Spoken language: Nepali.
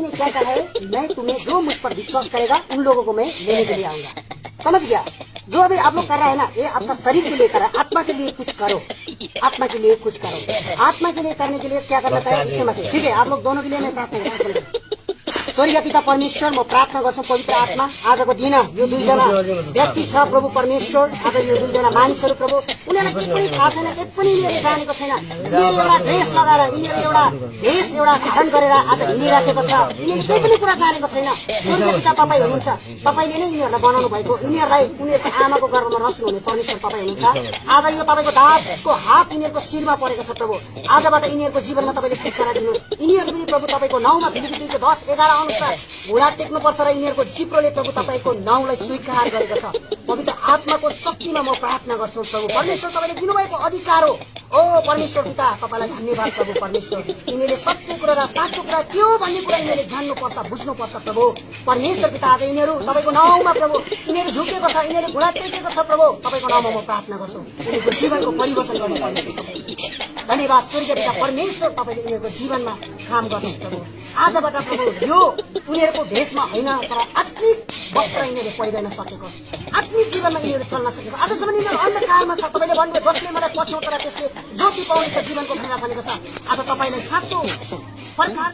किसी ने क्या कहा है, मैं तुम्हें जो मुझ पर विश्वास करेगा उन लोगों को मैं लेने के लिए आऊंगा। समझ गया? जो अभी आप लोग कर रहे हैं ना, ये आपका शरीर के लिए कर रहा है, आत्मा के लिए कुछ करो, आत्मा के लिए कुछ करो। आत्मा के लिए करने के लिए क्या करना चाहिए, इससे मत। ठीक है, आप लोग दोनों के लिए मैं प्रार्थना गर्छु। स्वर्गीय पिता परमेश्वर, म प्रार्थना गर्छु पवित्र आत्मा, आजको दिन यो दुईजना व्यक्ति छ प्रभु परमेश्वर, आज यो दुईजना मानिसहरू प्रभु, उनीहरूलाई केही पनि थाहा छैन, केही पनि यिनीहरूले जानेको छैन। यिनीहरू एउटा ड्रेस लगाएर, यिनीहरू एउटा भेष एउटा धारण गरेर आज हिँडिराखेको छ। यिनीहरूले केही पनि कुरा जानेको छैन। स्वर्गीय पिता तपाईँ हुनुहुन्छ, तपाईँले नै यिनीहरूलाई बनाउनु भएको, यिनीहरूलाई उनीहरूको आमाको गर्भमा रच्नु हुने परमेश्वर तपाईँ हुनुहुन्छ। आज यो तपाईँको दासको हात यिनीहरूको शिरमा परेको छ प्रभु, आजबाट यिनीहरूको जीवनमा तपाईँले छुटकारा दिनुहोस्। यिनीहरू पनि प्रभु तपाईँको नाउँमा फिलिपी 2:10-11 अनुसार घुँडा टेक्नुपर्छ र यिनीहरूको जिब्रोले प्रभु तपाईँको नाउँलाई स्वीकार गरेको छ। पवित्र आत्माको शक्तिमा म प्रार्थना गर्छु प्रभु परमेश्वर, तपाईँले दिनुभएको अधिकार हो। ओ परमेश्वर पिता, तपाईँलाई धन्यवाद प्रभु परमेश्वर। यिनीहरूले सत्य कुरा र साँचो कुरा के हो भन्ने कुरा यिनीहरूले जान्नुपर्छ, बुझ्नुपर्छ प्रभु परमेश्वर पिता। आज यिनीहरू तपाईँको नाउँमा प्रभु, यिनीहरू झुकेको छ, यिनीहरू घुँडा टेकेको छ प्रभु, तपाईँको नाउँमा म प्रार्थना गर्छु। यिनीहरूको जीवनको परिवर्तन गर्नु धन्यवाद स्वर्गीय पिता परमेश्वर, तपाईँले यिनीहरूको जीवनमा काम गर्नुहोस् प्रभु। आजबाट प्रभु यो उनीहरूको भेषमा होइन, तर आत्मिक वस्त्र यिनीहरूले पहिरन सकेको, आत्मिक जीवनमा यिनीहरू चल्न सकेको। आजसम्म यिनीहरू अन्धकारमा छ, तपाईँले भन्नुभयो जसले मलाई पछ्याउँछ र त्यसले ज्योति पाउने जीवनको खैरा भनेको छ। आज तपाईँलाई साँचो प्रकार